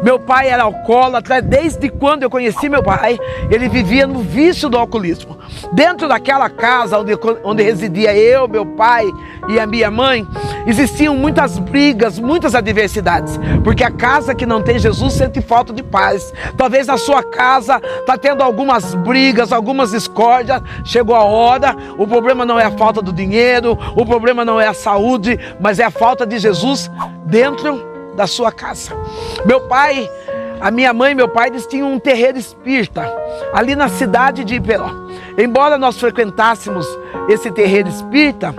Meu pai era alcoólatra, desde quando eu conheci meu pai, ele vivia no vício do alcoolismo. Dentro daquela casa onde residia eu, meu pai e a minha mãe, existiam muitas brigas, muitas adversidades, porque a casa que não tem Jesus sente falta de paz. Talvez na sua casa está tendo algumas brigas, algumas discórdias. Chegou a hora, o problema não é a falta do dinheiro, o problema não é a saúde, mas é a falta de Jesus dentro da sua casa. Meu pai, a minha mãe e meu pai, eles tinham um terreiro espírita ali na cidade de Iperó. Embora nós frequentássemos esse terreiro espírita,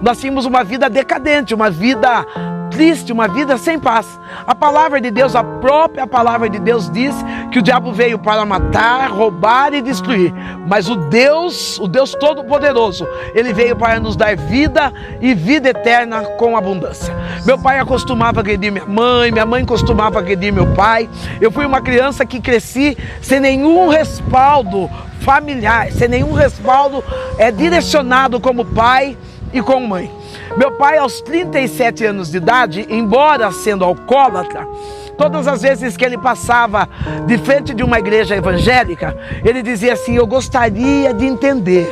nós tínhamos uma vida decadente, uma vida triste, uma vida sem paz. A palavra de Deus, a própria palavra de Deus diz que o diabo veio para matar, roubar e destruir. Mas o Deus Todo-Poderoso, ele veio para nos dar vida e vida eterna com abundância. Meu pai acostumava agredir minha mãe costumava agredir meu pai. Eu fui uma criança que cresci sem nenhum respaldo familiar, sem nenhum respaldo direcionado como pai e como mãe. Meu pai, aos 37 anos de idade, embora sendo alcoólatra, todas as vezes que ele passava de frente de uma igreja evangélica, ele dizia assim: eu gostaria de entender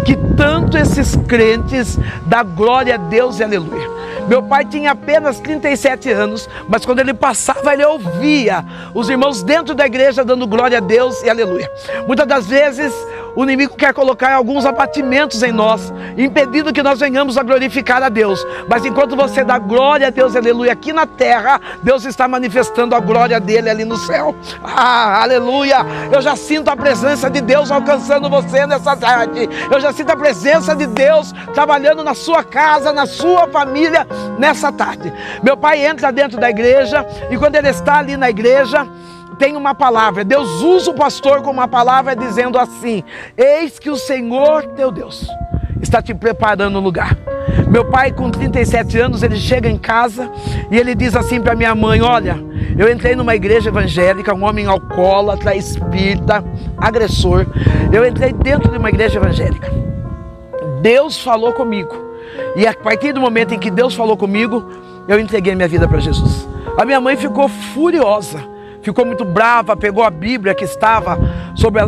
que tanto esses crentes dão glória a Deus e aleluia. Meu pai tinha apenas 37 anos, mas quando ele passava, ele ouvia os irmãos dentro da igreja dando glória a Deus e aleluia. Muitas das vezes, o inimigo quer colocar alguns abatimentos em nós, impedindo que nós venhamos a glorificar a Deus. Mas enquanto você dá glória a Deus e aleluia aqui na terra, Deus está manifestando a glória dele ali no céu. Ah, aleluia! Eu já sinto a presença de Deus alcançando você nessa tarde. Eu já sinto a presença de Deus trabalhando na sua casa, na sua família, nessa tarde. Meu pai entra dentro da igreja e quando ele está ali na igreja, tem uma palavra. Deus usa o pastor com uma palavra dizendo assim: eis que o Senhor teu Deus está te preparando um lugar. Meu pai, com 37 anos, ele chega em casa e ele diz assim para minha mãe: olha, eu entrei numa igreja evangélica, um homem alcoólatra, espírita, agressor. Eu entrei dentro de uma igreja evangélica. Deus falou comigo. E a partir do momento em que Deus falou comigo, eu entreguei minha vida para Jesus. A minha mãe ficou furiosa, ficou muito brava, pegou a Bíblia que estava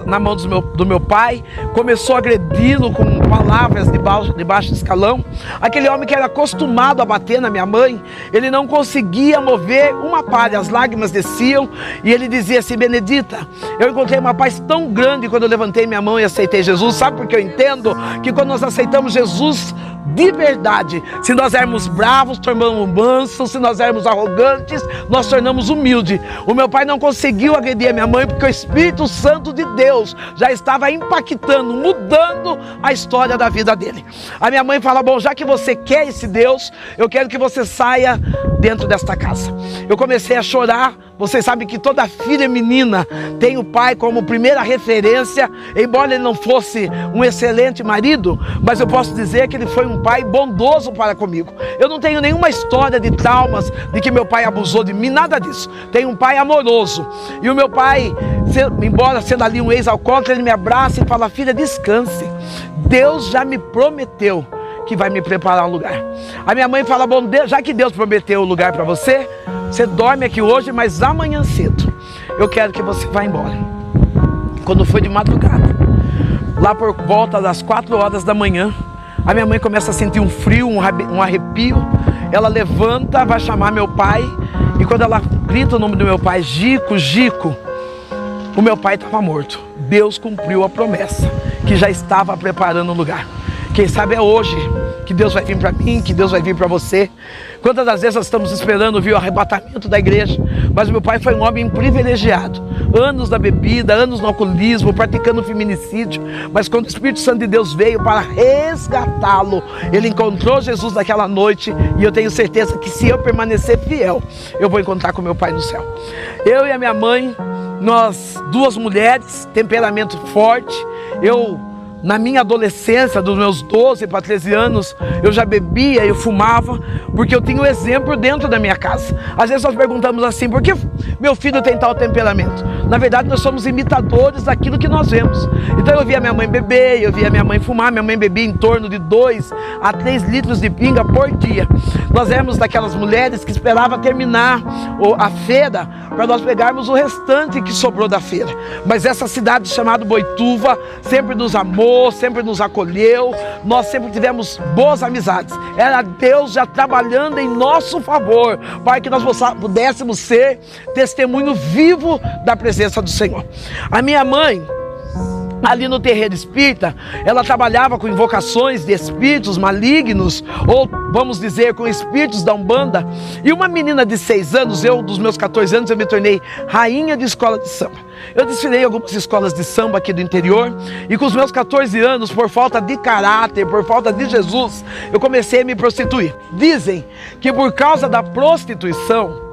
na mão do meu pai, começou a agredi-lo com palavras de baixo escalão. Aquele homem que era acostumado a bater na minha mãe, ele não conseguia mover uma palha, as lágrimas desciam e ele dizia assim: Benedita, eu encontrei uma paz tão grande quando eu levantei minha mão e aceitei Jesus. Sabe por que eu entendo? Que quando nós aceitamos Jesus de verdade, se nós éramos bravos, tornamos mansos, se nós éramos arrogantes, nós tornamos humildes. O meu pai não conseguiu agredir a minha mãe porque o Espírito Santo de Deus já estava impactando, mudando a história da vida dele. A minha mãe fala: bom, já que você quer esse Deus, eu quero que você saia dentro desta casa. Eu comecei a chorar. Vocês sabem que toda filha menina tem o pai como primeira referência, embora ele não fosse um excelente marido, mas eu posso dizer que ele foi um pai bondoso para comigo. Eu não tenho nenhuma história de traumas, de que meu pai abusou de mim, nada disso. Tenho um pai amoroso. E o meu pai, embora sendo ali um ex-alcoólatra, ele me abraça e fala: filha, descanse. Deus já me prometeu que vai me preparar um lugar. A minha mãe fala: bom, já que Deus prometeu o lugar para você, você dorme aqui hoje, mas amanhã cedo eu quero que você vá embora. Quando foi de madrugada, lá por volta das 4 horas da manhã, a minha mãe começa a sentir um frio, um arrepio. Ela levanta, vai chamar meu pai, e quando ela grita o nome do meu pai, Gico, Gico, o meu pai estava morto. Deus cumpriu a promessa, que já estava preparando um lugar. Quem sabe é hoje que Deus vai vir para mim, que Deus vai vir para você. Quantas das vezes nós estamos esperando vir o arrebatamento da igreja, mas meu pai foi um homem privilegiado. Anos na bebida, anos no alcoolismo, praticando feminicídio, mas quando o Espírito Santo de Deus veio para resgatá-lo, ele encontrou Jesus naquela noite, e eu tenho certeza que se eu permanecer fiel, eu vou encontrar com meu pai no céu. Eu e a minha mãe, nós duas mulheres, temperamento forte, eu Na minha adolescência, dos meus 12 para 13 anos, eu já bebia, eu fumava, porque eu tinha um exemplo dentro da minha casa. Às vezes nós perguntamos assim, por que meu filho tem tal temperamento? Na verdade, nós somos imitadores daquilo que nós vemos. Então eu via minha mãe beber, eu via minha mãe fumar, minha mãe bebia em torno de 2 a 3 litros de pinga por dia. Nós éramos daquelas mulheres que esperavam terminar a feira para nós pegarmos o restante que sobrou da feira. Mas essa cidade chamada Boituva sempre nos amou, sempre nos acolheu, nós sempre tivemos boas amizades. Era Deus já trabalhando em nosso favor, para que nós pudéssemos ser testemunho vivo da presença do Senhor. A minha mãe, ali no terreiro espírita, ela trabalhava com invocações de espíritos malignos, ou vamos dizer, com espíritos da Umbanda. E uma menina de 6 anos, dos meus 14 anos, eu me tornei rainha de escola de samba. Eu desfilei em algumas escolas de samba aqui do interior, e com os meus 14 anos, por falta de caráter, por falta de Jesus, eu comecei a me prostituir. Dizem que por causa da prostituição,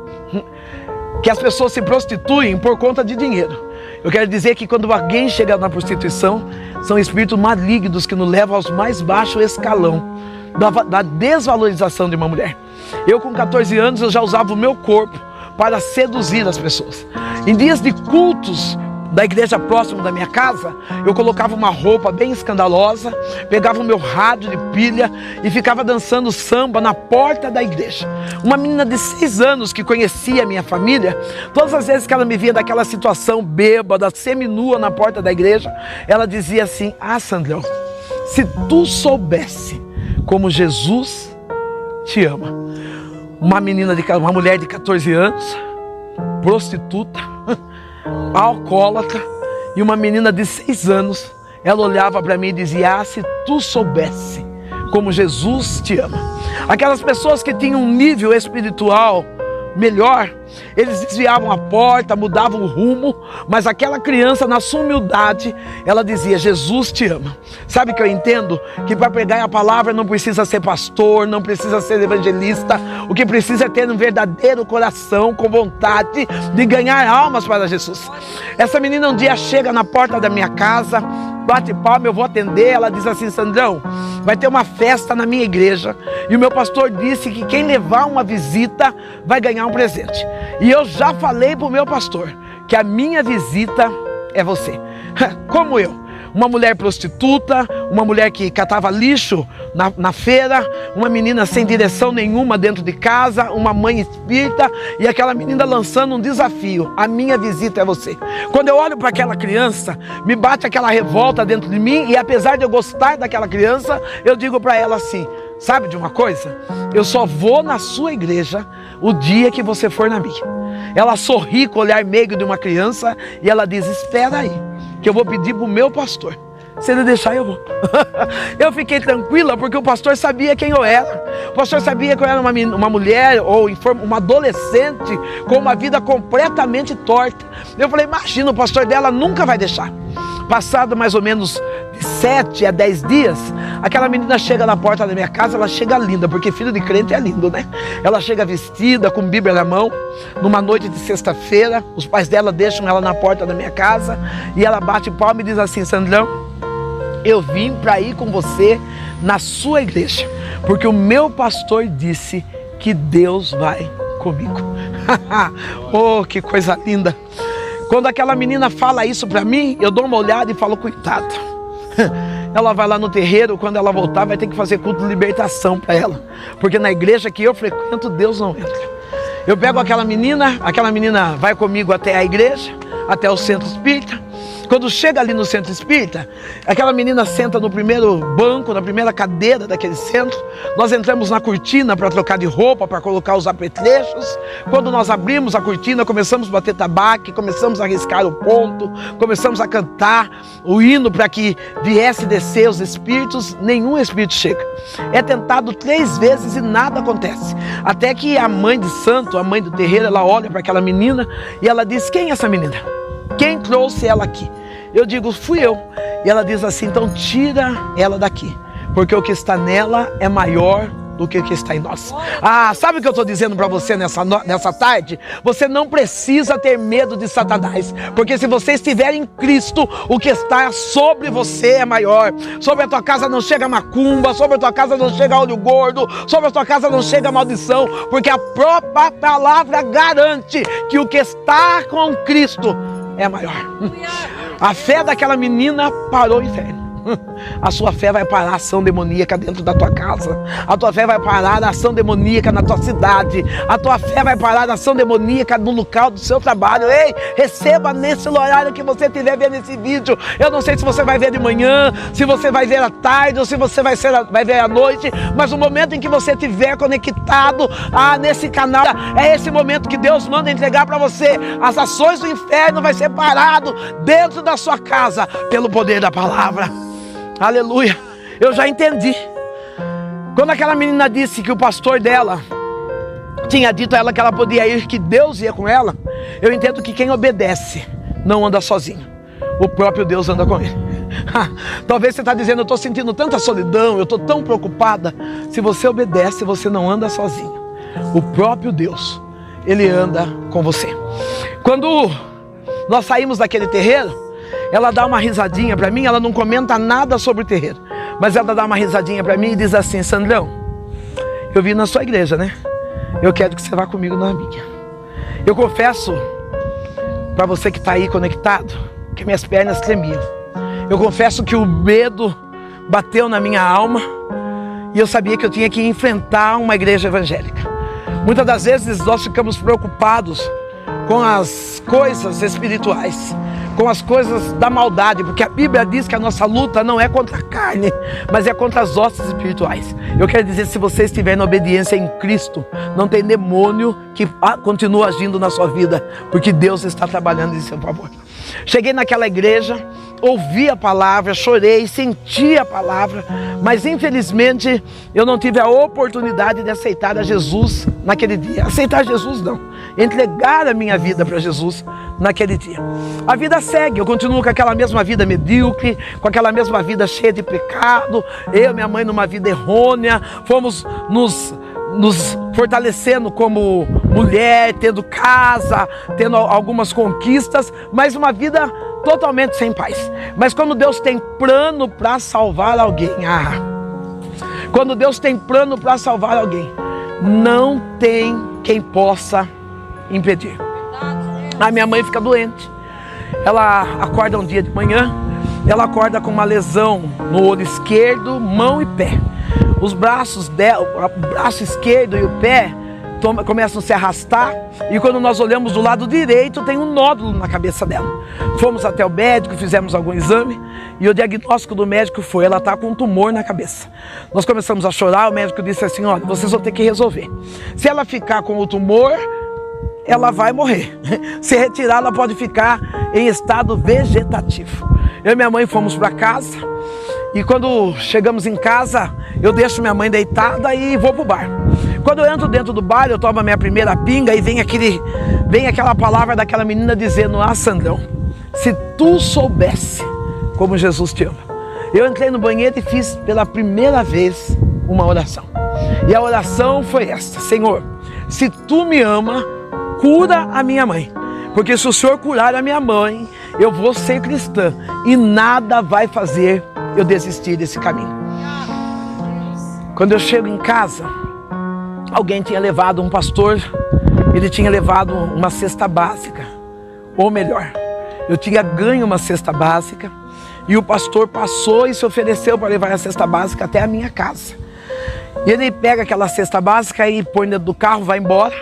que as pessoas se prostituem por conta de dinheiro. Eu quero dizer que quando alguém chega na prostituição, são espíritos malignos que nos levam aos mais baixos escalão da desvalorização de uma mulher. Eu com 14 anos eu já usava o meu corpo para seduzir as pessoas. Em dias de cultos da igreja próximo da minha casa, eu colocava uma roupa bem escandalosa, pegava o meu rádio de pilha e ficava dançando samba na porta da igreja. Uma menina de 6 anos que conhecia a minha família, todas as vezes que ela me via daquela situação bêbada, seminua na porta da igreja, ela dizia assim: ah, Sandrão, se tu soubesse como Jesus te ama. Uma mulher de 14 anos, prostituta, alcoólatra, e uma menina de 6 anos, ela olhava para mim e dizia: ah, se tu soubesse como Jesus te ama. Aquelas pessoas que tinham um nível espiritual melhor, eles desviavam a porta, mudavam o rumo, mas aquela criança, na sua humildade, ela dizia: Jesus te ama. Sabe que eu entendo? Que para pregar a palavra não precisa ser pastor, não precisa ser evangelista. O que precisa é ter um verdadeiro coração, com vontade de ganhar almas para Jesus. Essa menina um dia chega na porta da minha casa, bate palma, eu vou atender. Ela diz assim: Sandrão, vai ter uma festa na minha igreja e o meu pastor disse que quem levar uma visita vai ganhar um presente. E eu já falei para o meu pastor que a minha visita é você. Como eu, uma mulher prostituta, uma mulher que catava lixo na feira, uma menina sem direção nenhuma dentro de casa, uma mãe espírita, e aquela menina lançando um desafio: a minha visita é você. Quando eu olho para aquela criança, me bate aquela revolta dentro de mim, e apesar de eu gostar daquela criança, eu digo para ela assim: sabe de uma coisa? Eu só vou na sua igreja o dia que você for na minha. Ela sorri com o olhar meigo de uma criança e ela diz: espera aí, que eu vou pedir para o meu pastor. Se ele deixar, eu vou. Eu fiquei tranquila porque o pastor sabia quem eu era. O pastor sabia que eu era uma mulher ou uma adolescente com uma vida completamente torta. Eu falei: imagina, o pastor dela nunca vai deixar. Passado mais ou menos de 7 a 10 dias, aquela menina chega na porta da minha casa. Ela chega linda, porque filho de crente é lindo, né? Ela chega vestida, com Bíblia na mão, numa noite de sexta-feira. Os pais dela deixam ela na porta da minha casa e ela bate palma e diz assim: Sandrão, eu vim para ir com você na sua igreja, porque o meu pastor disse que Deus vai comigo. Oh, que coisa linda! Quando aquela menina fala isso para mim, eu dou uma olhada e falo: coitada. Ela vai lá no terreiro, quando ela voltar vai ter que fazer culto de libertação para ela, porque na igreja que eu frequento, Deus não entra. Eu pego aquela menina vai comigo até a igreja, até o centro espírita. Quando chega ali no centro espírita, aquela menina senta no primeiro banco, na primeira cadeira daquele centro. Nós entramos na cortina para trocar de roupa, para colocar os apetrechos. Quando nós abrimos a cortina, começamos a bater tabaco, começamos a riscar o ponto, começamos a cantar o hino para que viesse descer os espíritos. Nenhum espírito chega. É tentado 3 vezes e nada acontece. Até que a mãe de santo, a mãe do terreiro, ela olha para aquela menina e ela diz: quem é essa menina? Quem trouxe ela aqui? Eu digo: fui eu. E ela diz assim: então tira ela daqui, porque o que está nela é maior do que o que está em nós. Sabe o que eu estou dizendo para você nessa tarde? Você não precisa ter medo de Satanás, porque se você estiver em Cristo, o que está sobre você é maior. Sobre a tua casa não chega macumba, sobre a tua casa não chega olho gordo, sobre a tua casa não chega maldição, porque a própria palavra garante que o que está com Cristo é maior. A fé daquela menina parou o inferno. A sua fé vai parar a ação demoníaca dentro da tua casa. A tua fé vai parar a ação demoníaca na tua cidade. A tua fé vai parar a ação demoníaca no local do seu trabalho. Ei, receba nesse horário que você estiver vendo esse vídeo. Eu não sei se você vai ver de manhã, se você vai ver à tarde ou se você vai ver à noite, mas o momento em que você estiver conectado nesse canal, é esse momento que Deus manda entregar para você. As ações do inferno vai ser parado dentro da sua casa pelo poder da palavra. Aleluia, eu já entendi. Quando aquela menina disse que o pastor dela tinha dito a ela que ela podia ir, que Deus ia com ela, eu entendo que quem obedece não anda sozinho. O próprio Deus anda com ele. Talvez você está dizendo, eu estou sentindo tanta solidão, eu estou tão preocupada. Se você obedece, você não anda sozinho. O próprio Deus, Ele anda com você. Quando nós saímos daquele terreiro, ela dá uma risadinha para mim, ela não comenta nada sobre o terreiro, mas ela dá uma risadinha para mim e diz assim: Sandrão, eu vim na sua igreja, né? Eu quero que você vá comigo na minha. Eu confesso para você que está aí conectado, que minhas pernas tremiam. Eu confesso que o medo bateu na minha alma e eu sabia que eu tinha que enfrentar uma igreja evangélica. Muitas das vezes nós ficamos preocupados com as coisas espirituais, com as coisas da maldade, porque a Bíblia diz que a nossa luta não é contra a carne, mas é contra as hostes espirituais. Eu quero dizer, se você estiver na obediência em Cristo, não tem demônio que continue agindo na sua vida, porque Deus está trabalhando em seu favor. Cheguei naquela igreja, ouvi a palavra, chorei, senti a palavra, mas infelizmente eu não tive a oportunidade de aceitar a Jesus naquele dia. Aceitar Jesus não, entregar a minha vida para Jesus naquele dia. A vida segue, eu continuo com aquela mesma vida medíocre, com aquela mesma vida cheia de pecado. Eu e minha mãe numa vida errônea, fomos nos fortalecendo como mulher, tendo casa, tendo algumas conquistas, mas uma vida totalmente sem paz. Mas quando Deus tem plano para salvar alguém, quando Deus tem plano para salvar alguém, não tem quem possa impedir. A minha mãe fica doente, ela acorda um dia de manhã, ela acorda com uma lesão no olho esquerdo, mão e pé. Os braços dela, o braço esquerdo e o pé começam a se arrastar, e quando nós olhamos do lado direito, tem um nódulo na cabeça dela. Fomos até o médico, fizemos algum exame, e o diagnóstico do médico foi: ela está com um tumor na cabeça. Nós começamos a chorar, o médico disse assim: olha, vocês vão ter que resolver. Se ela ficar com o tumor, ela vai morrer. Se retirar, ela pode ficar em estado vegetativo. Eu e minha mãe fomos para casa, e quando chegamos em casa, eu deixo minha mãe deitada e vou para o bar. Quando eu entro dentro do bar, eu tomo a minha primeira pinga e vem aquela palavra daquela menina dizendo: Sandrão, se tu soubesse como Jesus te ama. Eu entrei no banheiro e fiz pela primeira vez uma oração. E a oração foi esta: Senhor, se tu me ama, cura a minha mãe. Porque se o Senhor curar a minha mãe, eu vou ser cristã e nada vai fazer eu desistir desse caminho. Quando eu chego em casa, alguém tinha levado, um pastor, ele tinha levado uma cesta básica. Ou melhor, eu tinha ganho uma cesta básica e o pastor passou e se ofereceu para levar a cesta básica até a minha casa. E ele pega aquela cesta básica e põe dentro do carro, vai embora.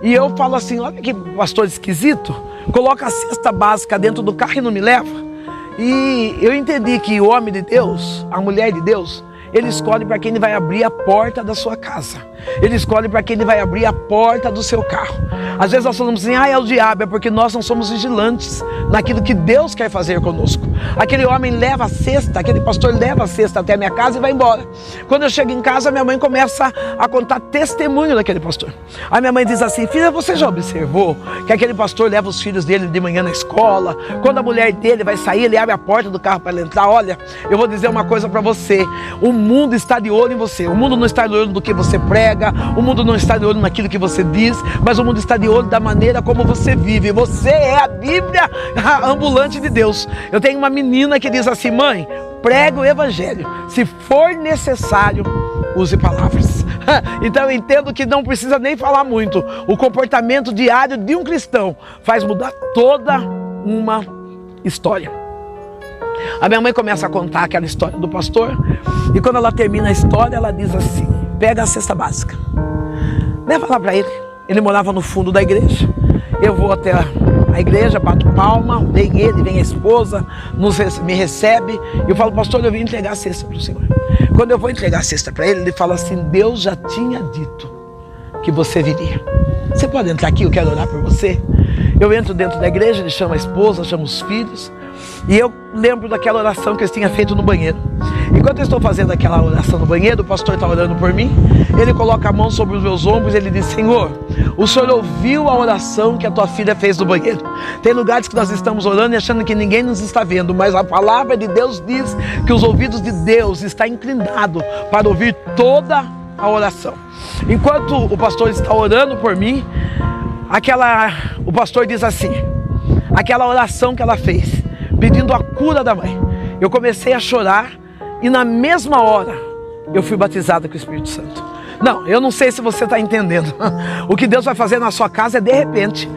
E eu falo assim: olha que pastor esquisito, coloca a cesta básica dentro do carro e não me leva. E eu entendi que o homem de Deus, a mulher de Deus, ele escolhe para quem ele vai abrir a porta da sua casa. Ele escolhe para que ele vai abrir a porta do seu carro. Às vezes nós falamos assim, é o diabo, é porque nós não somos vigilantes naquilo que Deus quer fazer conosco. Aquele homem leva a cesta, aquele pastor leva a cesta até a minha casa e vai embora. Quando eu chego em casa, minha mãe começa a contar testemunho daquele pastor. A minha mãe diz assim, filha, você já observou que aquele pastor leva os filhos dele de manhã na escola? Quando a mulher dele vai sair, ele abre a porta do carro para ela entrar. Olha, eu vou dizer uma coisa para você, o mundo está de olho em você. O mundo não está de olho no que você prega, o mundo não está de olho naquilo que você diz, mas o mundo está de olho da maneira como você vive. Você é a Bíblia ambulante de Deus. Eu tenho uma menina que diz assim, mãe, prega o evangelho, se for necessário, use palavras. Então eu entendo que não precisa nem falar muito. O comportamento diário de um cristão faz mudar toda uma história. A minha mãe começa a contar aquela história do pastor, e quando ela termina a história, ela diz assim, pega a cesta básica, leva lá para ele. Ele morava no fundo da igreja. Eu vou até a igreja, bato palma, vem ele, vem a esposa, me recebe, e eu falo, pastor, eu vim entregar a cesta para o senhor. Quando eu vou entregar a cesta para ele, ele fala assim, Deus já tinha dito que você viria. Você pode entrar aqui, eu quero orar por você. Eu entro dentro da igreja, ele chama a esposa, chama os filhos, e eu lembro daquela oração que eles tinham feito no banheiro. Enquanto eu estou fazendo aquela oração no banheiro, o pastor está orando por mim, ele coloca a mão sobre os meus ombros e ele diz, Senhor, o Senhor ouviu a oração que a tua filha fez no banheiro. Tem lugares que nós estamos orando e achando que ninguém nos está vendo, mas a palavra de Deus diz que os ouvidos de Deus estão inclinados para ouvir toda a oração. Enquanto o pastor está orando por mim, o pastor diz assim, aquela oração que ela fez, pedindo a cura da mãe, eu comecei a chorar e na mesma hora eu fui batizado com o Espírito Santo. Não, eu não sei se você está entendendo. O que Deus vai fazer na sua casa é de repente.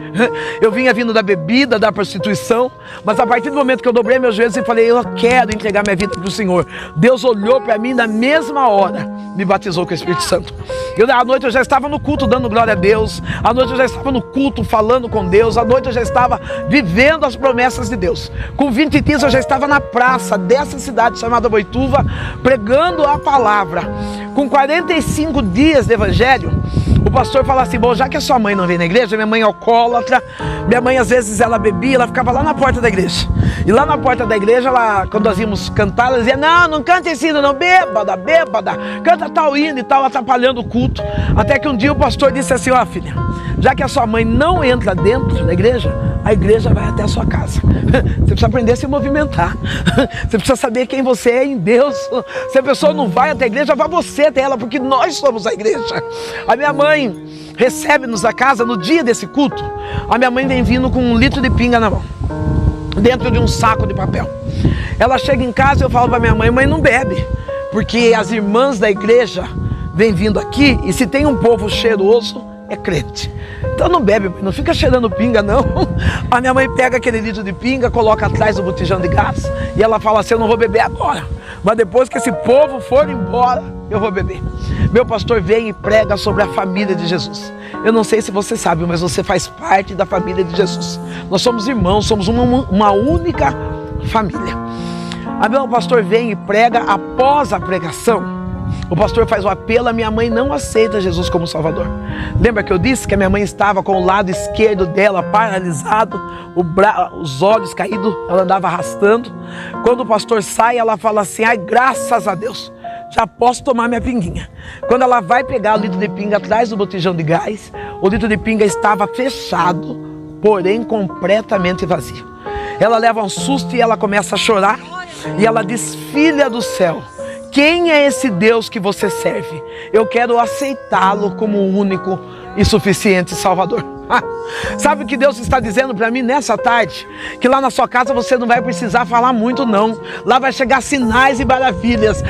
Eu vinha vindo da bebida, da prostituição, mas a partir do momento que eu dobrei meus joelhos e falei, eu quero entregar minha vida para o Senhor, Deus olhou para mim na mesma hora, me batizou com o Espírito Santo. À noite eu já estava no culto dando glória a Deus, à noite eu já estava no culto falando com Deus, à noite eu já estava vivendo as promessas de Deus. Com 20 dias eu já estava na praça dessa cidade chamada Boituva, pregando a palavra. Com 45 dias de evangelho, o pastor fala assim, bom, já que a sua mãe não vem na igreja, minha mãe é alcoólatra, minha mãe às vezes ela bebia, ela ficava lá na porta da igreja. E lá na porta da igreja, quando nós íamos cantar, ela dizia, não canta esse hino não, bêbada, canta tal hino e tal, atrapalhando o culto. Até que um dia o pastor disse assim, ó filha, já que a sua mãe não entra dentro da igreja, a igreja vai até a sua casa. Você precisa aprender a se movimentar. Você precisa saber quem você é em Deus. Se a pessoa não vai até a igreja, vá você até ela, porque nós somos a igreja. A minha mãe recebe-nos na casa no dia desse culto. A minha mãe vem vindo com 1 litro de pinga na mão, dentro de um saco de papel. Ela chega em casa e eu falo para minha mãe, mãe, não bebe, porque as irmãs da igreja vêm vindo aqui e se tem um povo cheiroso, é crente. Então não bebe, não fica cheirando pinga não. A minha mãe pega aquele litro de pinga, coloca atrás do botijão de gás e ela fala assim, eu não vou beber agora, mas depois que esse povo for embora, eu vou beber. Meu pastor vem e prega sobre a família de Jesus. Eu não sei se você sabe, mas você faz parte da família de Jesus. Nós somos irmãos, somos uma única família. Meu pastor vem e prega. Após a pregação, o pastor faz o apelo, a minha mãe não aceita Jesus como Salvador. Lembra que eu disse que a minha mãe estava com o lado esquerdo dela paralisado, os olhos caídos, ela andava arrastando. Quando o pastor sai, ela fala assim, ai, graças a Deus, já posso tomar minha pinguinha. Quando ela vai pegar o litro de pinga atrás do botijão de gás, o litro de pinga estava fechado, porém completamente vazio. Ela leva um susto e ela começa a chorar, e ela diz, filha do céu, quem é esse Deus que você serve? Eu quero aceitá-lo como o único e suficiente Salvador. Sabe o que Deus está dizendo para mim nessa tarde? Que lá na sua casa você não vai precisar falar muito não. Lá vai chegar sinais e maravilhas.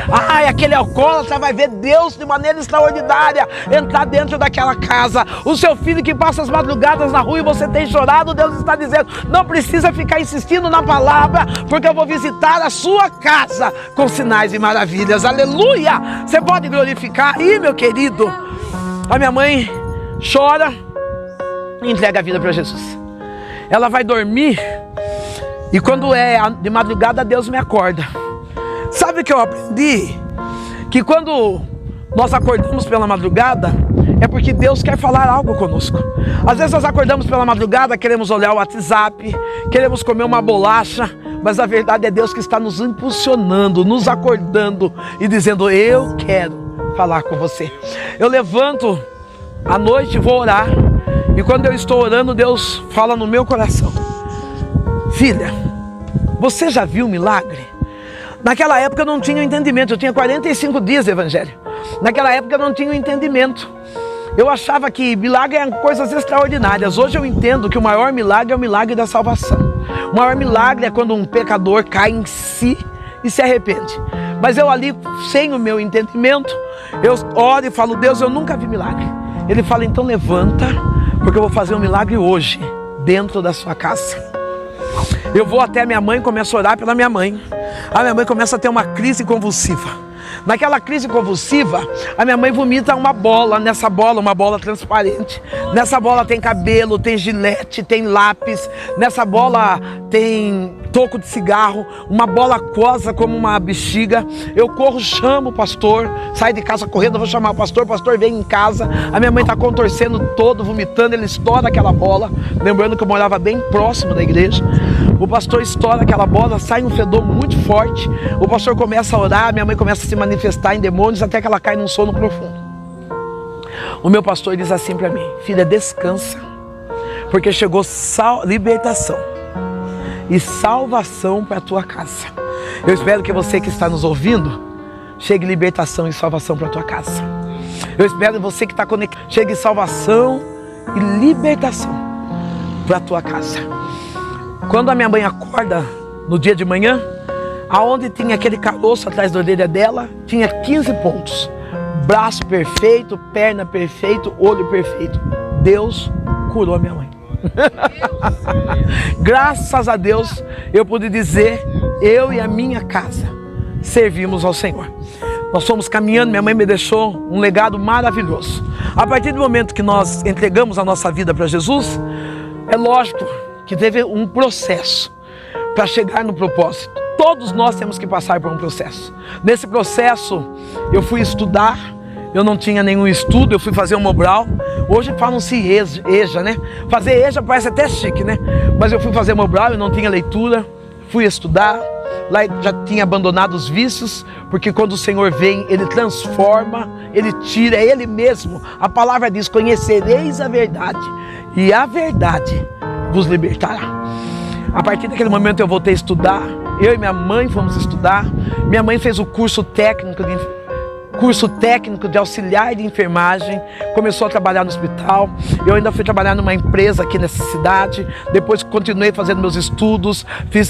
Aquele alcoólatra vai ver Deus de maneira extraordinária entrar dentro daquela casa. O seu filho que passa as madrugadas na rua e você tem chorado, Deus está dizendo, não precisa ficar insistindo na palavra, porque eu vou visitar a sua casa com sinais e maravilhas. Aleluia! Você pode glorificar aí, meu querido. A minha mãe chora e entrega a vida para Jesus. Ela vai dormir e quando é de madrugada, Deus me acorda. Sabe o que eu aprendi? Que quando nós acordamos pela madrugada, é porque Deus quer falar algo conosco. Às vezes nós acordamos pela madrugada, queremos olhar o WhatsApp, queremos comer uma bolacha, mas a verdade é Deus que está nos impulsionando, nos acordando e dizendo: eu quero falar com você. Eu levanto à noite e vou orar, e quando eu estou orando, Deus fala no meu coração: filha, você já viu milagre? Naquela época eu não tinha entendimento, eu tinha 45 dias de evangelho. Naquela época eu não tinha entendimento. Eu achava que milagre eram coisas extraordinárias. Hoje eu entendo que o maior milagre é o milagre da salvação. O maior milagre é quando um pecador cai em si e se arrepende. Mas eu ali, sem o meu entendimento, eu oro e falo: Deus, eu nunca vi milagre. Ele fala: então levanta, porque eu vou fazer um milagre hoje, dentro da sua casa. Eu vou até a minha mãe, começo a orar pela minha mãe. A minha mãe começa a ter uma crise convulsiva. Naquela crise convulsiva, a minha mãe vomita uma bola. Nessa bola, uma bola transparente. Nessa bola tem cabelo, tem gilete, tem lápis. Nessa bola tem toco de cigarro. Uma bola aquosa como uma bexiga. Eu corro, chamo o pastor. Saio de casa correndo, vou chamar o pastor vem em casa. A minha mãe está contorcendo todo, vomitando. Ele estoura aquela bola. Lembrando que eu morava bem próximo da igreja. O pastor estoura aquela bola, sai um fedor muito forte. O pastor começa a orar, minha mãe começa a se manifestar em demônios até que ela cai num sono profundo. O meu pastor diz assim para mim: filha, descansa, porque chegou libertação e salvação para a tua casa. Eu espero que você que está nos ouvindo, chegue libertação e salvação para a tua casa. Eu espero que você que está conectado, chegue salvação e libertação para a tua casa. Quando a minha mãe acorda no dia de manhã, aonde tinha aquele caroço atrás da orelha dela, tinha 15 pontos. Braço perfeito, perna perfeito, olho perfeito. Deus curou a minha mãe. Graças a Deus, eu pude dizer: eu e a minha casa servimos ao Senhor. Nós fomos caminhando, minha mãe me deixou um legado maravilhoso. A partir do momento que nós entregamos a nossa vida para Jesus, é lógico que teve um processo para chegar no propósito. Todos nós temos que passar por um processo. Nesse processo, eu fui estudar, eu não tinha nenhum estudo, eu fui fazer um Mobral. Hoje falam-se EJA, né? Fazer EJA parece até chique, né? Mas eu fui fazer Mobral, eu não tinha leitura, fui estudar. Lá já tinha abandonado os vícios, porque quando o Senhor vem, Ele transforma, Ele tira, é Ele mesmo. A palavra diz: conhecereis a verdade, e a verdade vos libertará. A partir daquele momento eu voltei a estudar. Eu e minha mãe fomos estudar. Minha mãe fez o curso técnico de auxiliar de enfermagem, começou a trabalhar no hospital. Eu ainda fui trabalhar numa empresa aqui nessa cidade. Depois continuei fazendo meus estudos.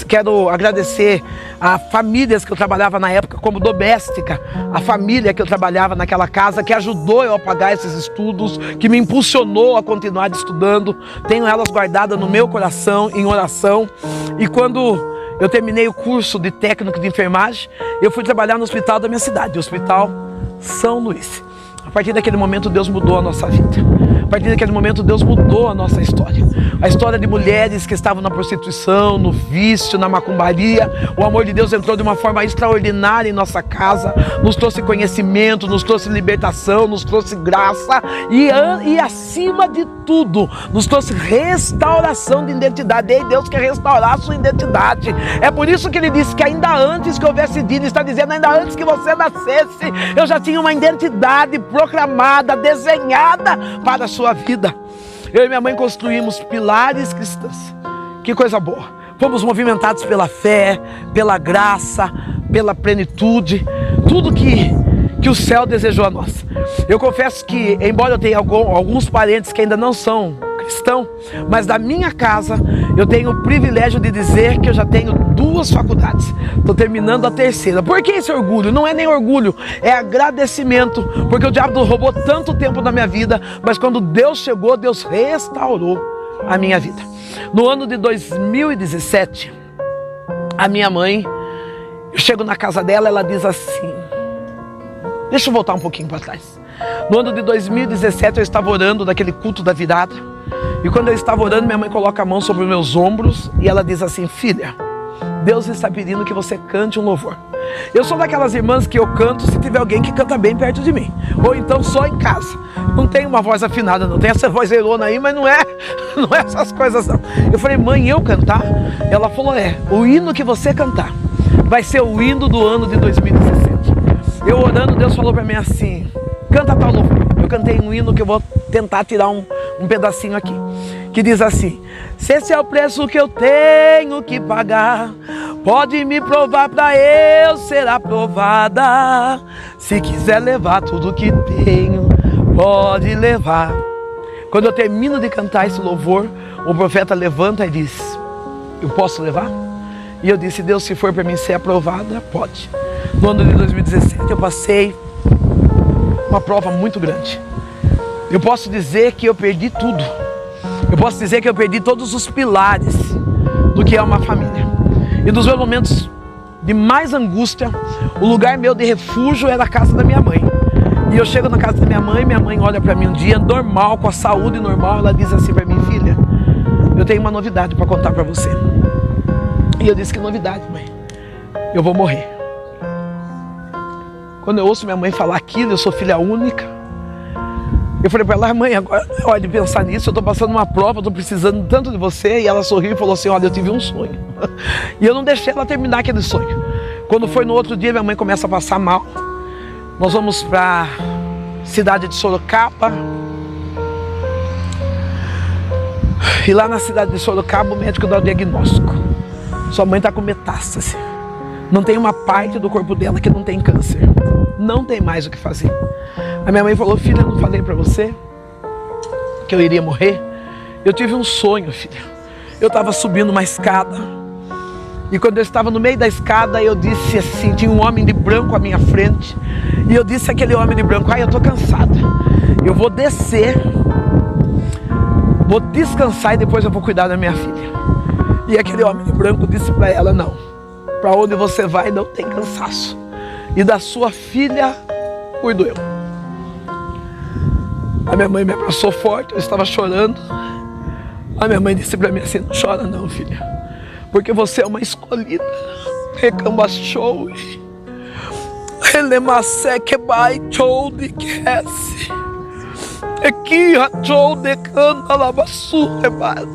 Quero agradecer a famílias que eu trabalhava na época como doméstica, a família que eu trabalhava naquela casa, que ajudou eu a pagar esses estudos, que me impulsionou a continuar estudando. Tenho elas guardadas no meu coração, em oração. E quando eu terminei o curso de técnico de enfermagem, eu fui trabalhar no hospital da minha cidade, o Hospital São Luís. A partir daquele momento Deus mudou a nossa vida. A partir daquele momento Deus mudou a nossa história. A história de mulheres que estavam na prostituição, no vício, na macumbaria. O amor de Deus entrou de uma forma extraordinária em nossa casa. Nos trouxe conhecimento, nos trouxe libertação, nos trouxe graça. E acima de tudo, nos trouxe restauração de identidade. Ei, Deus quer restaurar a sua identidade. É por isso que Ele disse que ainda antes que houvesse dia, Ele está dizendo: ainda antes que você nascesse, eu já tinha uma identidade proclamada, desenhada para a sua vida. Eu e minha mãe construímos pilares cristãos. Que coisa boa. Fomos movimentados pela fé, pela graça, pela plenitude. Tudo que o céu desejou a nós. Eu confesso que, embora eu tenha alguns parentes que ainda não são cristãos, mas da minha casa eu tenho o privilégio de dizer que eu já tenho 2 faculdades. Estou terminando a 3ª. Por que esse orgulho? Não é nem orgulho, é agradecimento, porque o diabo roubou tanto tempo da minha vida, mas quando Deus chegou, Deus restaurou a minha vida. No ano de 2017, a minha mãe, eu chego na casa dela, ela diz assim, deixa eu voltar um pouquinho para trás. No ano de 2017 eu estava orando naquele culto da virada. E quando eu estava orando, minha mãe coloca a mão sobre os meus ombros e ela diz assim: filha, Deus está pedindo que você cante um louvor. Eu sou daquelas irmãs que eu canto se tiver alguém que canta bem perto de mim, ou então só em casa. Não tem uma voz afinada, não tem essa voz erona aí, mas não é essas coisas não. Eu falei, mãe, eu cantar? Ela falou, o hino que você cantar vai ser o hino do ano de 2017. Eu orando, Deus falou para mim assim, canta tal louvor. Eu cantei um hino que eu vou tentar tirar um pedacinho aqui, que diz assim: se esse é o preço que eu tenho que pagar, pode me provar para eu ser aprovada. Se quiser levar tudo que tenho, pode levar. Quando eu termino de cantar esse louvor, o profeta levanta e diz, eu posso levar? E eu disse, Deus, se for para mim ser aprovada, pode. No ano de 2017 eu passei uma prova muito grande. Eu posso dizer que eu perdi tudo. Eu posso dizer que eu perdi todos os pilares do que é uma família. E nos meus momentos de mais angústia, o lugar meu de refúgio era a casa da minha mãe. E eu chego na casa da minha mãe olha para mim um dia normal, com a saúde normal, ela diz assim para mim, filha, eu tenho uma novidade para contar para você. E eu disse, que novidade, mãe? Eu vou morrer. Quando eu ouço minha mãe falar aquilo, eu sou filha única. Eu falei para ela, mãe, agora não é hora de pensar nisso, eu estou passando uma prova, estou precisando tanto de você. E ela sorriu e falou assim, olha, eu tive um sonho. E eu não deixei ela terminar aquele sonho. Quando foi no outro dia, minha mãe começa a passar mal. Nós vamos para a cidade de Sorocaba. E lá na cidade de Sorocaba, o médico dá o diagnóstico. Sua mãe está com metástase. Não tem uma parte do corpo dela que não tem câncer. Não tem mais o que fazer. A minha mãe falou, filha, eu não falei para você que eu iria morrer? Eu tive um sonho, filha. Eu estava subindo uma escada. E quando eu estava no meio da escada, eu disse assim, tinha um homem de branco à minha frente. E eu disse àquele homem de branco, eu estou cansada. Eu vou descer, vou descansar e depois eu vou cuidar da minha filha. E aquele homem de branco disse para ela, não. Para onde você vai não tem cansaço. E da sua filha cuido eu. A minha mãe me abraçou forte, eu estava chorando. A minha mãe disse para mim assim, não chora não, filha. Porque você é uma escolhida. Recambachou. Relemacé que vai show de quesse. Aqui a show de canta labaçu rebate.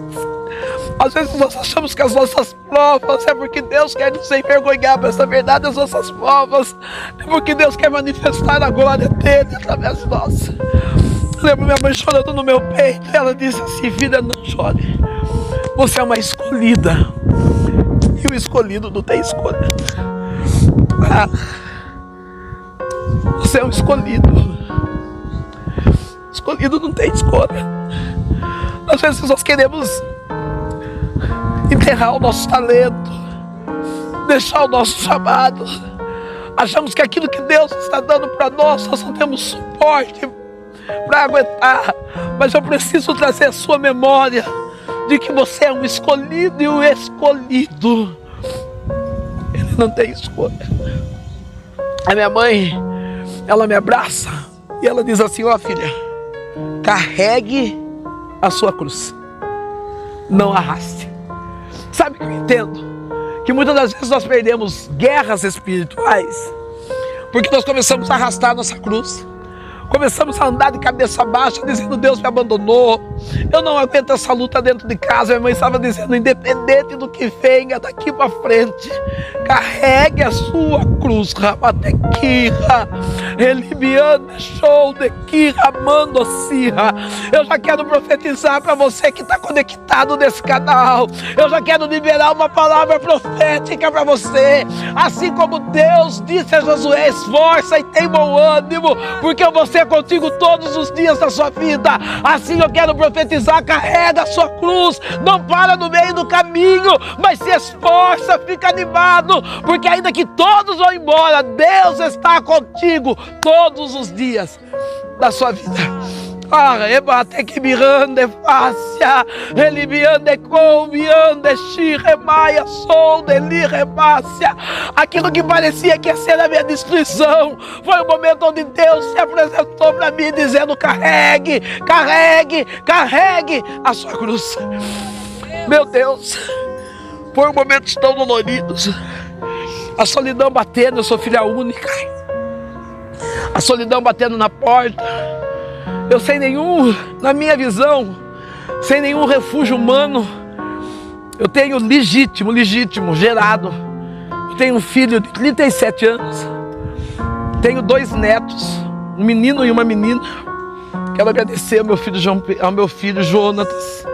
Às vezes nós achamos que as nossas provas é porque Deus quer nos envergonhar, mas na verdade as nossas provas é porque Deus quer manifestar a glória dele através de nós. Eu lembro minha mãe chorando no meu peito, ela disse assim, filha, não chore. Você é uma escolhida. E o escolhido não tem escolha. Você é um escolhido. Escolhido não tem escolha. Às vezes nós queremos enterrar o nosso talento, deixar o nosso chamado. Achamos que aquilo que Deus está dando para nós não temos suporte para aguentar. Mas eu preciso trazer a sua memória de que você é um escolhido, e o escolhido, ele não tem escolha. A minha mãe, ela me abraça e ela diz assim, ó filha, carregue a sua cruz, não arraste. Sabe o que eu entendo? Que muitas das vezes nós perdemos guerras espirituais porque nós começamos a arrastar a nossa cruz. Começamos a andar de cabeça baixa, dizendo, Deus me abandonou, eu não aguento essa luta dentro de casa. Minha mãe estava dizendo, independente do que venha daqui para frente, carregue a sua cruz. Eu já quero profetizar para você que está conectado nesse canal. Eu já quero liberar uma palavra profética para você. Assim como Deus disse a Josué, esforça e tem bom ânimo, porque eu vou ser contigo todos os dias da sua vida. Assim eu quero profetizar, carrega a sua cruz, não para no meio do caminho, mas se esforça, fica animado, porque ainda que todos vão embora, Deus está contigo todos os dias da sua vida. Rebate que mirande fácia, ele miande com miande xiremaia, sol deli rebácia. Aquilo que parecia que ia ser a minha destruição, foi o momento onde Deus se apresentou para mim dizendo, carregue, carregue, carregue a sua cruz. Meu Deus, Foram momentos tão doloridos. A solidão batendo, eu sou filha única. A solidão batendo na porta. Eu sem nenhum, na minha visão, sem nenhum refúgio humano. Eu tenho legítimo, gerado. Eu tenho um filho de 37 anos. Tenho 2 netos, um menino e uma menina. Quero agradecer ao meu filho Jonatas,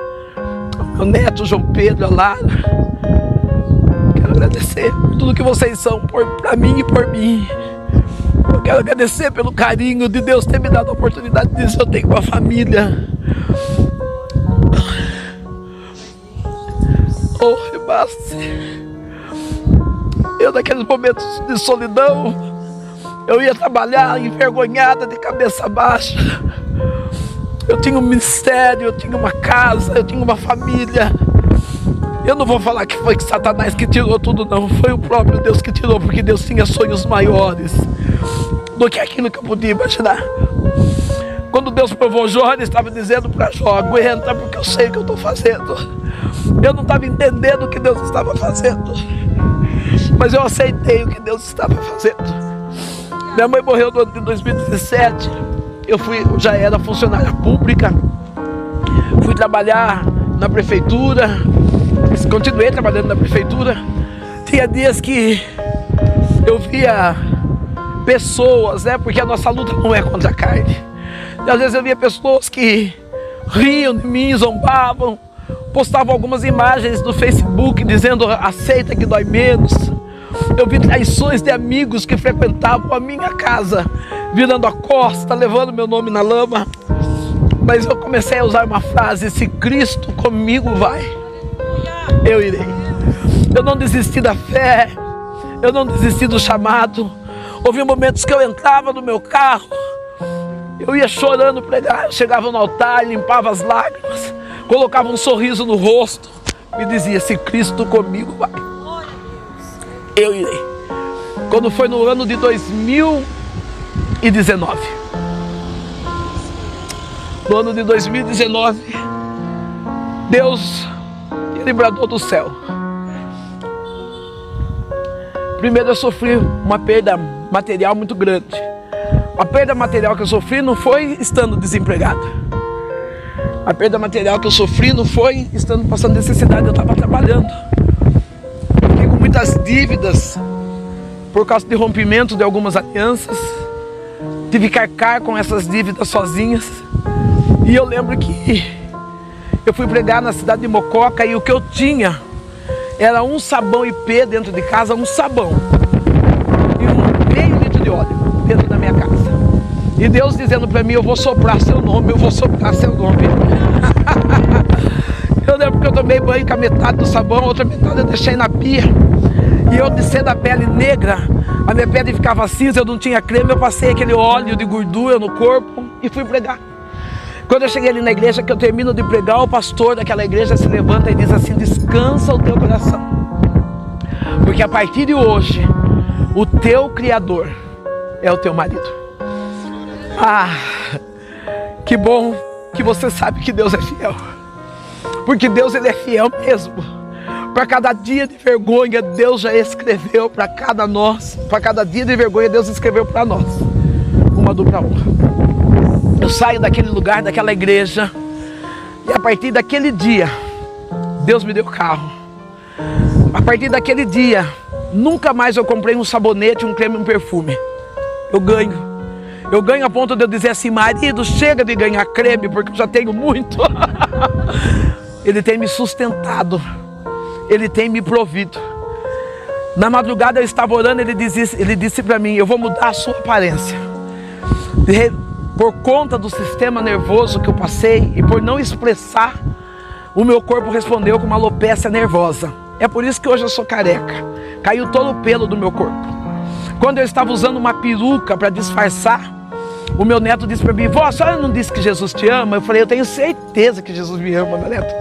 ao meu neto João Pedro, a Lara. Quero agradecer por tudo que vocês são para mim e por mim. Eu quero agradecer pelo carinho de Deus ter me dado a oportunidade de dizer: eu tenho uma família. Oh, rebaste. Eu, naqueles momentos de solidão, eu ia trabalhar envergonhada, de cabeça baixa. Eu tinha um ministério, eu tinha uma casa, eu tinha uma família. Eu não vou falar que foi que Satanás que tirou tudo, não. Foi o próprio Deus que tirou, porque Deus tinha sonhos maiores do que aquilo que eu podia imaginar. Quando Deus provou Jó, Ele estava dizendo para Jó: aguenta, porque eu sei o que eu estou fazendo. Eu não estava entendendo o que Deus estava fazendo, mas eu aceitei o que Deus estava fazendo. Minha mãe morreu no ano de 2017. Eu já era funcionária pública. Fui trabalhar na prefeitura. Continuei trabalhando na prefeitura. Tinha dias que eu via pessoas, porque a nossa luta não é contra a carne. E às vezes eu via pessoas que riam de mim, zombavam, postavam algumas imagens no Facebook dizendo: aceita que dói menos. Eu vi traições de amigos que frequentavam a minha casa, virando a costa, levando meu nome na lama. Mas eu comecei a usar uma frase: se Cristo comigo vai, eu irei. Eu não desisti da fé, eu não desisti do chamado. Houve momentos que eu entrava no meu carro, eu ia chorando pregar, eu chegava no altar, limpava as lágrimas, colocava um sorriso no rosto e dizia: se Cristo comigo vai, eu irei. Quando foi no ano de 2019, no ano de 2019, Deus, Ele bradou do céu. Primeiro eu sofri uma perda material muito grande. A perda material que eu sofri não foi estando desempregado. A perda material que eu sofri não foi estando passando necessidade, eu estava trabalhando. Fiquei com muitas dívidas por causa de rompimento de algumas alianças. Tive que arcar com essas dívidas sozinhas. E eu lembro que eu fui pregar na cidade de Mococa e o que eu tinha era um sabão IP dentro de casa, um sabão e meio litro de óleo dentro da minha casa. E Deus dizendo para mim: eu vou soprar seu nome, eu vou soprar seu nome. Eu lembro que eu tomei banho com a metade do sabão, a outra metade eu deixei na pia. E eu desci da pele negra, a minha pele ficava cinza, eu não tinha creme, eu passei aquele óleo de gordura no corpo e fui pregar. Quando eu cheguei ali na igreja, que eu termino de pregar, o pastor daquela igreja se levanta e diz assim: descansa o teu coração, porque a partir de hoje, o teu Criador é o teu marido. Ah, que bom que você sabe que Deus é fiel, porque Deus, Ele é fiel mesmo. Para cada dia de vergonha, Deus já escreveu para cada dia de vergonha, Deus escreveu para nós uma dupla honra. Eu saio daquele lugar, daquela igreja, e a partir daquele dia, Deus me deu carro. A partir daquele dia, nunca mais eu comprei um sabonete, um creme, um perfume. Eu ganho a ponto de eu dizer assim: marido, chega de ganhar creme, porque eu já tenho muito. Ele tem me sustentado, Ele tem me provido. Na madrugada eu estava orando, ele disse para mim: eu vou mudar a sua aparência. Por conta do sistema nervoso que eu passei e por não expressar, o meu corpo respondeu com uma alopécia nervosa. É por isso que hoje eu sou careca. Caiu todo o pelo do meu corpo. Quando eu estava usando uma peruca para disfarçar, o meu neto disse para mim: vó, a senhora não disse que Jesus te ama? Eu falei: eu tenho certeza que Jesus me ama, meu neto.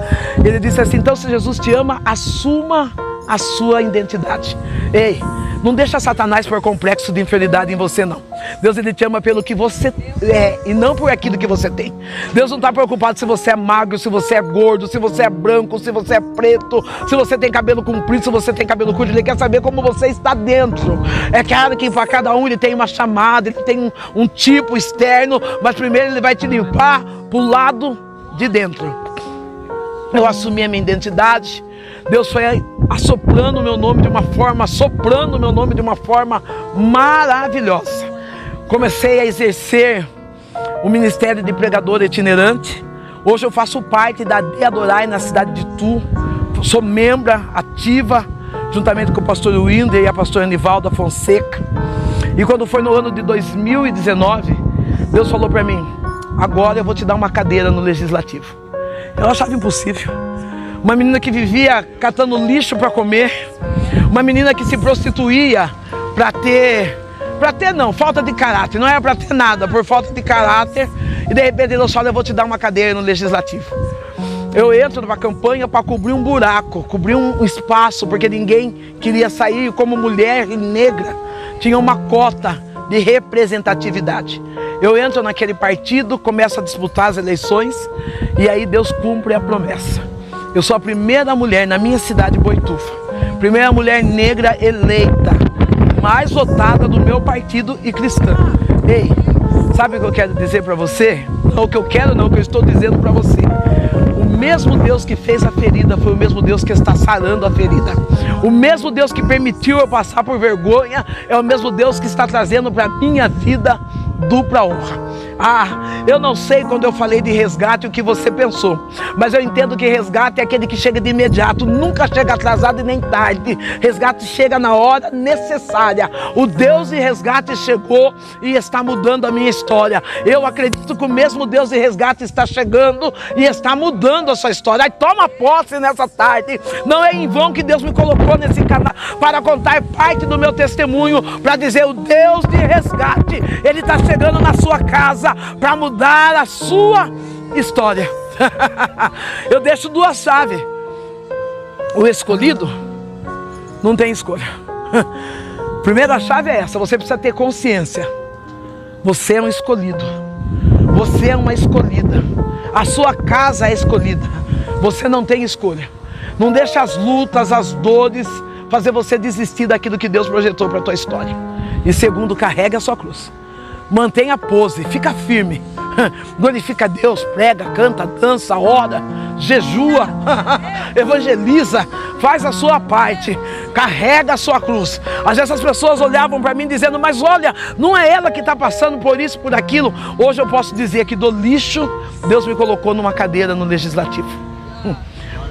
Ele disse assim: então se Jesus te ama, assuma a sua identidade. Ei, não deixa Satanás pôr complexo de inferioridade em você, não. Deus, ele te ama pelo que você é e não por aquilo que você tem. Deus não está preocupado se você é magro, se você é gordo, se você é branco, se você é preto, se você tem cabelo comprido, se você tem cabelo curto. Ele quer saber como você está dentro. É claro que para cada um ele tem uma chamada, ele tem um tipo externo, mas primeiro ele vai te limpar para o lado de dentro. Eu assumi a minha identidade. Deus foi assoprando o meu nome de uma forma, soprando o meu nome de uma forma maravilhosa. Comecei a exercer o ministério de pregador itinerante. Hoje eu faço parte da De Adorai na cidade de Itu. Sou membro ativa, juntamente com o pastor Winder e a pastora Anivalda Fonseca. E quando foi no ano de 2019, Deus falou para mim: agora eu vou te dar uma cadeira no Legislativo. Eu achava impossível. Uma menina que vivia catando lixo para comer, uma menina que se prostituía falta de caráter, não era para ter nada, por falta de caráter, e de repente Deus fala: eu vou te dar uma cadeira no Legislativo. Eu entro numa campanha para cobrir um buraco, cobrir um espaço, porque ninguém queria sair. Como mulher e negra, tinha uma cota de representatividade. Eu entro naquele partido, começo a disputar as eleições, e aí Deus cumpre a promessa. Eu sou a primeira mulher na minha cidade, Boituva, primeira mulher negra eleita, mais votada do meu partido e cristã. Ei, sabe o que eu quero dizer para você? Não o que eu quero, não, o que eu estou dizendo para você. O mesmo Deus que fez a ferida foi o mesmo Deus que está sarando a ferida. O mesmo Deus que permitiu eu passar por vergonha é o mesmo Deus que está trazendo para a minha vida dupla honra. Eu não sei quando eu falei de resgate o que você pensou, mas eu entendo que resgate é aquele que chega de imediato, nunca chega atrasado e nem tarde. Resgate chega na hora necessária. O Deus de resgate chegou e está mudando a minha história. Eu acredito que o mesmo Deus de resgate está chegando e está mudando a sua história. Aí toma posse nessa tarde. Não é em vão que Deus me colocou nesse canal para contar parte do meu testemunho, para dizer: o Deus de resgate, ele está chegando na sua casa para mudar a sua história. Eu deixo duas chaves. O escolhido não tem escolha. Primeira chave é essa: você precisa ter consciência. Você é um escolhido. Você é uma escolhida. A sua casa é escolhida. Você não tem escolha. Não deixa as lutas, as dores fazer você desistir daquilo que Deus projetou para a tua história. E segundo, carregue a sua cruz. Mantenha a pose, fica firme. Glorifica a Deus, prega, canta, dança, ora, jejua, evangeliza, faz a sua parte, carrega a sua cruz. Às vezes as pessoas olhavam para mim dizendo: mas olha, não é ela que está passando por isso, por aquilo. Hoje eu posso dizer que do lixo Deus me colocou numa cadeira no Legislativo.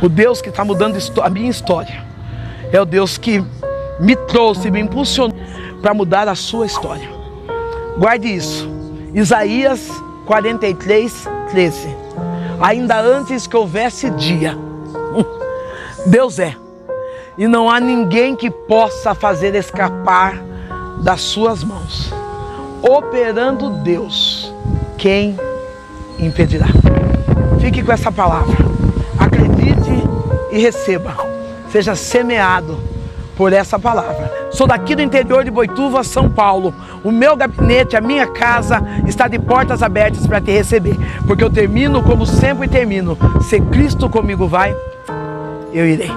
O Deus que está mudando a minha história é o Deus que me trouxe, me impulsionou para mudar a sua história. Guarde isso. Isaías 43, 13. Ainda antes que houvesse dia, Deus é. E não há ninguém que possa fazer escapar das suas mãos. Operando Deus, quem impedirá? Fique com essa palavra. Acredite e receba. Seja semeado por essa palavra. Sou daqui do interior de Boituva, São Paulo. O meu gabinete, a minha casa está de portas abertas para te receber. Porque eu termino como sempre termino: se Cristo comigo vai, eu irei.